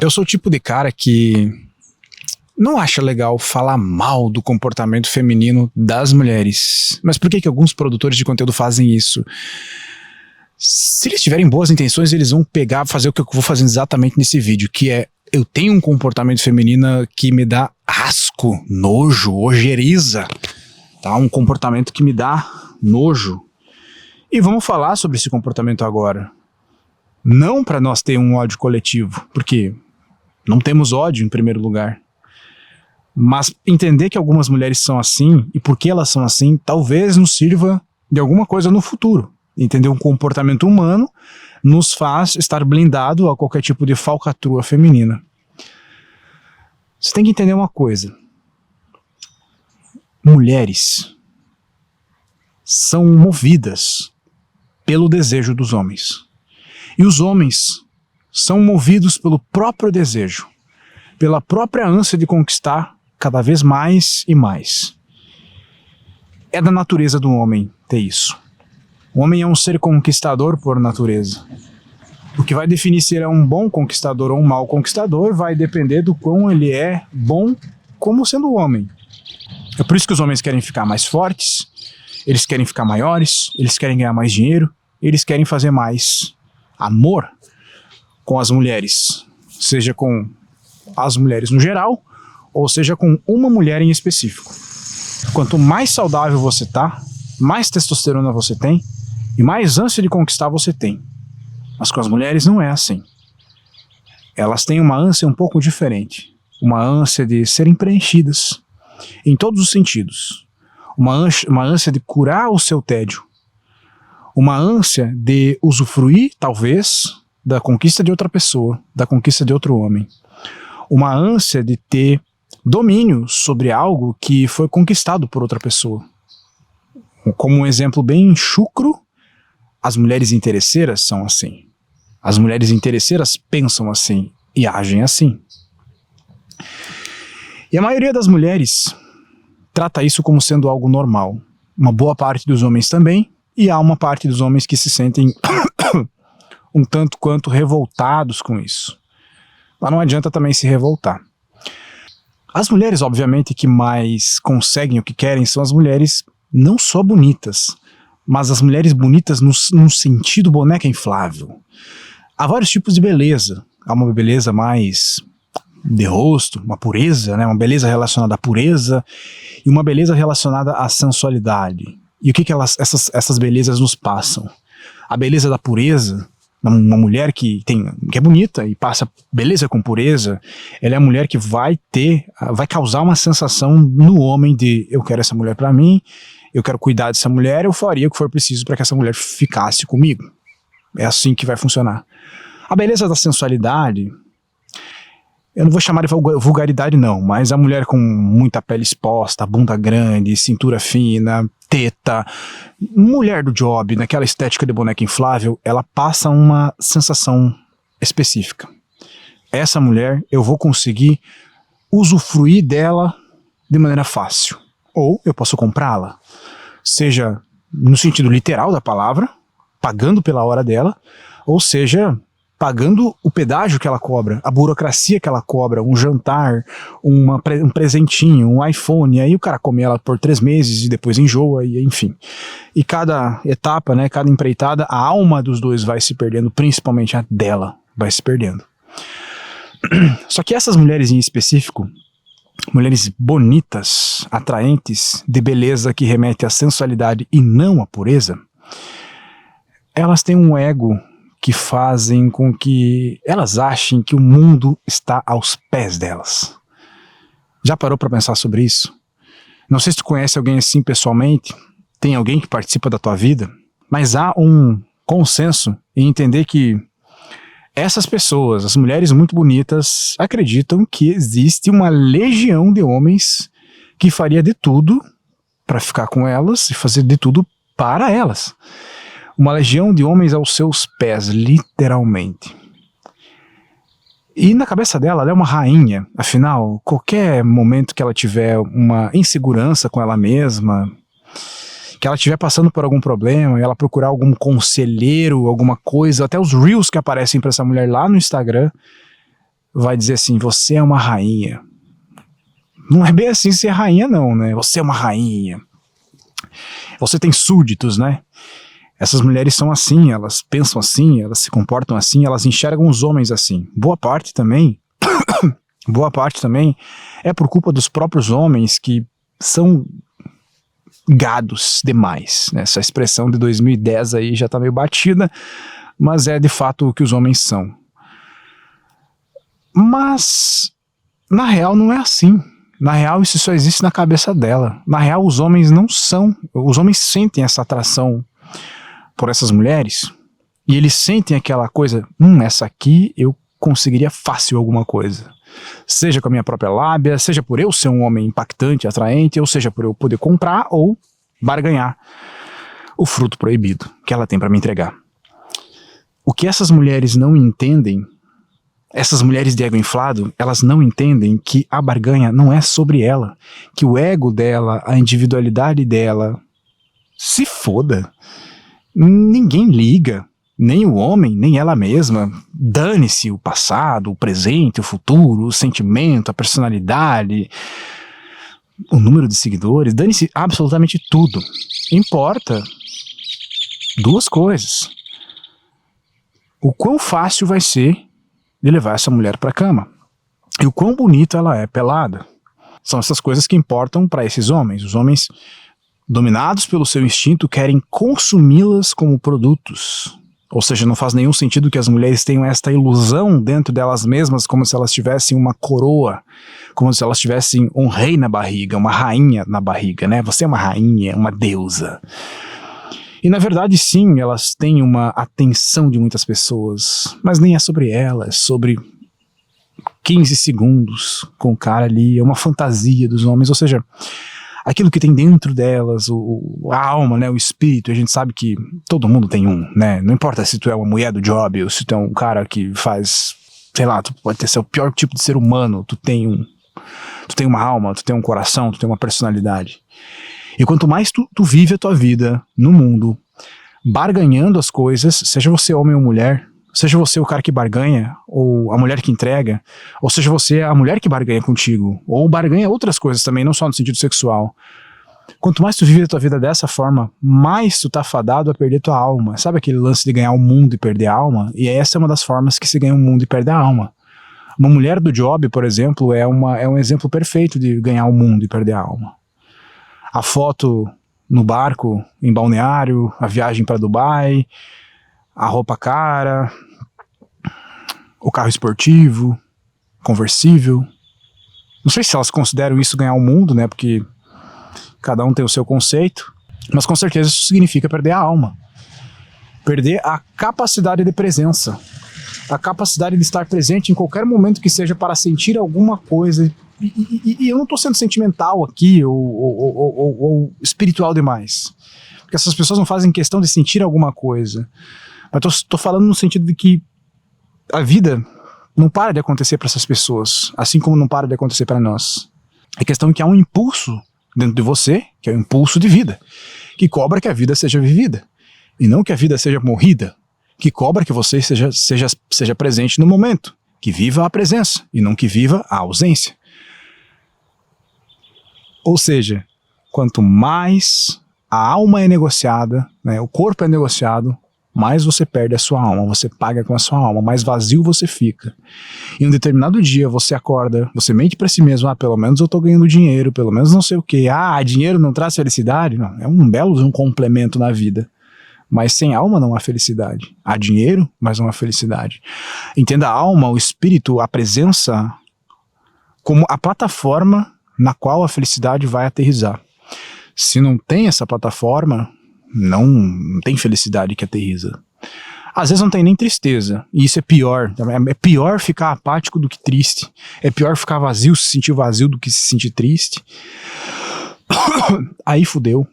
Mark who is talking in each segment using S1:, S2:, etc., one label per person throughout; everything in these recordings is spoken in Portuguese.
S1: Eu sou o tipo de cara que não acha legal falar mal do comportamento feminino das mulheres. Mas por que alguns produtores de conteúdo fazem isso? Se eles tiverem boas intenções, eles vão pegar, fazer o que eu vou fazer exatamente nesse vídeo, que é, eu tenho um comportamento feminino que me dá asco, nojo, ojeriza, tá? Um comportamento que me dá nojo. E vamos falar sobre esse comportamento agora. Não para nós ter um ódio coletivo, porque não temos ódio em primeiro lugar. Mas entender que algumas mulheres são assim e por que elas são assim, talvez nos sirva de alguma coisa no futuro. Entender um comportamento humano nos faz estar blindado a qualquer tipo de falcatrua feminina. Você tem que entender uma coisa. Mulheres são movidas pelo desejo dos homens. E os homens são movidos pelo próprio desejo, pela própria ânsia de conquistar cada vez mais e mais. É da natureza do homem ter isso. O homem é um ser conquistador por natureza. O que vai definir se ele é um bom conquistador ou um mau conquistador vai depender do quão ele é bom como sendo homem. É por isso que os homens querem ficar mais fortes, eles querem ficar maiores, eles querem ganhar mais dinheiro, eles querem fazer mais amor com as mulheres, seja com as mulheres no geral, ou seja com uma mulher em específico. Quanto mais saudável você tá, mais testosterona você tem e mais ânsia de conquistar você tem. Mas com as mulheres não é assim. Elas têm uma ânsia um pouco diferente, uma ânsia de serem preenchidas em todos os sentidos, uma ânsia de curar o seu tédio, uma ânsia de usufruir, talvez, da conquista de outra pessoa, da conquista de outro homem. Uma ânsia de ter domínio sobre algo que foi conquistado por outra pessoa. Como um exemplo bem chucro, as mulheres interesseiras são assim. As mulheres interesseiras pensam assim e agem assim. E a maioria das mulheres trata isso como sendo algo normal. Uma boa parte dos homens também, e há uma parte dos homens que se sentem um tanto quanto revoltados com isso. Mas não adianta também se revoltar. As mulheres, obviamente, que mais conseguem o que querem são as mulheres não só bonitas, mas as mulheres bonitas no sentido boneca inflável. Há vários tipos de beleza. Há uma beleza mais de rosto, uma pureza, né? Uma beleza relacionada à pureza e uma beleza relacionada à sensualidade. E o que essas belezas nos passam? A beleza da pureza, uma mulher que é bonita e passa beleza com pureza, ela é a mulher que vai causar uma sensação no homem de eu quero essa mulher pra mim, eu quero cuidar dessa mulher, eu faria o que for preciso para que essa mulher ficasse comigo. É assim que vai funcionar. A beleza da sensualidade, eu não vou chamar de vulgaridade não, mas a mulher com muita pele exposta, bunda grande, cintura fina, teta, mulher do job, naquela estética de boneca inflável, ela passa uma sensação específica. Essa mulher, eu vou conseguir usufruir dela de maneira fácil. Ou eu posso comprá-la, seja no sentido literal da palavra, pagando pela hora dela, ou seja, pagando o pedágio que ela cobra, a burocracia que ela cobra, um jantar, um presentinho, um iPhone, aí o cara come ela por 3 meses e depois enjoa, e enfim. E cada etapa, né, cada empreitada, a alma dos dois vai se perdendo, principalmente a dela vai se perdendo. Só que essas mulheres em específico, mulheres bonitas, atraentes, de beleza que remete à sensualidade e não à pureza, elas têm um ego que fazem com que elas achem que o mundo está aos pés delas. Já parou para pensar sobre isso? Não sei se tu conhece alguém assim pessoalmente, tem alguém que participa da tua vida, mas há um consenso em entender que essas pessoas, as mulheres muito bonitas, acreditam que existe uma legião de homens que faria de tudo para ficar com elas e fazer de tudo para elas. Uma legião de homens aos seus pés, literalmente. E na cabeça dela, ela é uma rainha. Afinal, qualquer momento que ela tiver uma insegurança com ela mesma, que ela estiver passando por algum problema, e ela procurar algum conselheiro, alguma coisa, até os reels que aparecem para essa mulher lá no Instagram, vai dizer assim, você é uma rainha. Não é bem assim ser rainha não, né? Você é uma rainha. Você tem súditos, né? Essas mulheres são assim, elas pensam assim, elas se comportam assim, elas enxergam os homens assim. Boa parte também é por culpa dos próprios homens que são gados demais, né? Essa expressão de 2010 aí já tá meio batida, mas é de fato o que os homens são. Mas, na real, não é assim. Na real, isso só existe na cabeça dela. Na real, os homens não são. Os homens sentem essa atração por essas mulheres e eles sentem aquela coisa, essa aqui eu conseguiria fácil alguma coisa. Seja com a minha própria lábia, seja por eu ser um homem impactante, atraente, ou seja por eu poder comprar ou barganhar o fruto proibido que ela tem para me entregar. O que essas mulheres não entendem, essas mulheres de ego inflado, elas não entendem que a barganha não é sobre ela, que o ego dela, a individualidade dela, se foda. Ninguém liga, nem o homem, nem ela mesma. Dane-se o passado, o presente, o futuro, o sentimento, a personalidade, o número de seguidores, dane-se absolutamente tudo. Importa duas coisas. O quão fácil vai ser de levar essa mulher para a cama e o quão bonita ela é pelada. São essas coisas que importam para esses homens. Os homens, dominados pelo seu instinto, querem consumi-las como produtos. Ou seja, não faz nenhum sentido que as mulheres tenham esta ilusão dentro delas mesmas, como se elas tivessem uma coroa, como se elas tivessem um rei na barriga, uma rainha na barriga, né? Você é uma rainha, uma deusa. E na verdade sim, elas têm uma atenção de muitas pessoas, mas nem é sobre elas, é sobre 15 segundos com o cara ali, é uma fantasia dos homens, ou seja, aquilo que tem dentro delas, a alma, né, o espírito. A gente sabe que todo mundo tem um, né? Não importa se tu é uma mulher do job ou se tu é um cara que faz, sei lá, tu pode ser o pior tipo de ser humano, tu tem uma alma, tu tem um coração, tu tem uma personalidade. E quanto mais tu vive a tua vida no mundo, barganhando as coisas, seja você homem ou mulher, seja você o cara que barganha, ou a mulher que entrega, ou seja você a mulher que barganha contigo, ou barganha outras coisas também, não só no sentido sexual. Quanto mais tu vive a tua vida dessa forma, mais tu tá fadado a perder tua alma. Sabe aquele lance de ganhar o mundo e perder a alma? E essa é uma das formas que se ganha o mundo e perde a alma. Uma mulher do job, por exemplo, é um exemplo perfeito de ganhar o mundo e perder a alma. A foto no barco, em balneário, a viagem para Dubai, a roupa cara, o carro esportivo, conversível. Não sei se elas consideram isso ganhar o mundo, né? Porque cada um tem o seu conceito, mas com certeza isso significa perder a alma. Perder a capacidade de presença, a capacidade de estar presente em qualquer momento que seja para sentir alguma coisa. E eu não estou sendo sentimental aqui ou espiritual demais, porque essas pessoas não fazem questão de sentir alguma coisa, mas estou falando no sentido de que a vida não para de acontecer para essas pessoas, assim como não para de acontecer para nós. A questão é que há um impulso dentro de você, que é o impulso de vida, que cobra que a vida seja vivida, e não que a vida seja morrida, que cobra que você seja presente no momento, que viva a presença, e não que viva a ausência. Ou seja, quanto mais a alma é negociada, né, o corpo é negociado, mais você perde a sua alma, você paga com a sua alma, mais vazio você fica. Em um determinado dia você acorda, você mente para si mesmo, pelo menos eu tô ganhando dinheiro, pelo menos não sei o quê, dinheiro não traz felicidade? Não, é um belo complemento na vida. Mas sem alma não há felicidade. Há dinheiro, mas não há felicidade. Entenda a alma, o espírito, a presença como a plataforma na qual a felicidade vai aterrissar. Se não tem essa plataforma, não tem felicidade que aterrissa. Às vezes não tem nem tristeza, e isso é pior. É pior ficar apático do que triste. É pior ficar vazio, se sentir vazio, do que se sentir triste. Aí fudeu.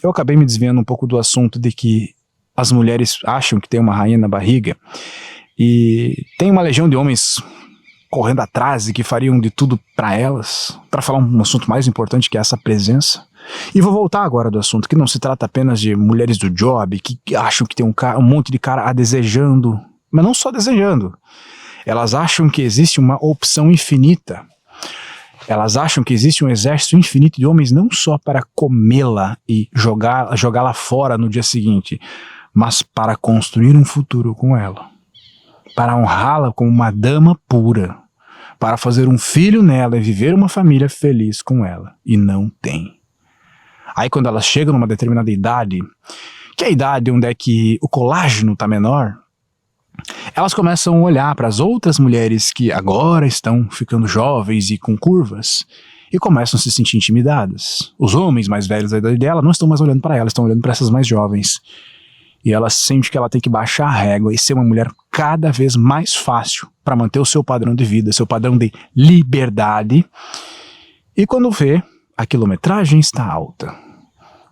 S1: Eu acabei me desviando um pouco do assunto de que as mulheres acham que tem uma rainha na barriga, e tem uma legião de homens correndo atrás e que fariam de tudo para elas, para falar um assunto mais importante, que é essa presença. E vou voltar agora do assunto, que não se trata apenas de mulheres do job, que acham que tem um monte de cara a desejando, mas não só desejando, Elas acham que existe uma opção infinita. Elas acham que existe um exército infinito de homens não só para comê-la e jogá-la fora no dia seguinte, mas para construir um futuro com ela, para honrá-la como uma dama pura, para fazer um filho nela e viver uma família feliz com ela. E não tem. Aí quando elas chegam numa determinada idade, que é a idade onde é que o colágeno está menor, elas começam a olhar para as outras mulheres que agora estão ficando jovens e com curvas e começam a se sentir intimidadas. Os homens mais velhos da idade dela não estão mais olhando para ela, estão olhando para essas mais jovens. E ela sente que ela tem que baixar a régua e ser uma mulher cada vez mais fácil para manter o seu padrão de vida, seu padrão de liberdade. E quando vê, a quilometragem está alta.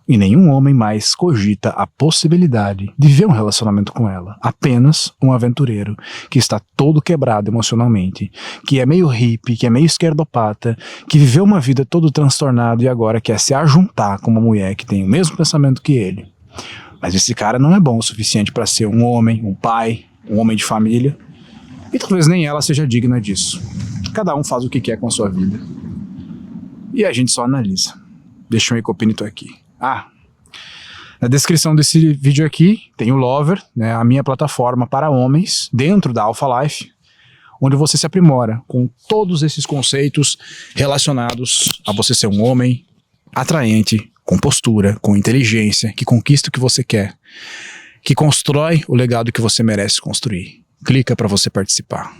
S1: E nenhum homem mais cogita a possibilidade de viver um relacionamento com ela. Apenas um aventureiro que está todo quebrado emocionalmente, que é meio hippie, que é meio esquerdopata, que viveu uma vida todo transtornado e agora quer se ajuntar com uma mulher que tem o mesmo pensamento que ele. Mas esse cara não é bom o suficiente para ser um homem, um pai, um homem de família. E talvez nem ela seja digna disso. Cada um faz o que quer com a sua vida. E a gente só analisa. Deixa eu Ecopinito aqui. Na descrição desse vídeo aqui tem o Lover, né, a minha plataforma para homens dentro da Alpha Life, onde você se aprimora com todos esses conceitos relacionados a você ser um homem atraente, com postura, com inteligência, que conquista o que você quer, que constrói o legado que você merece construir. Clica para você participar.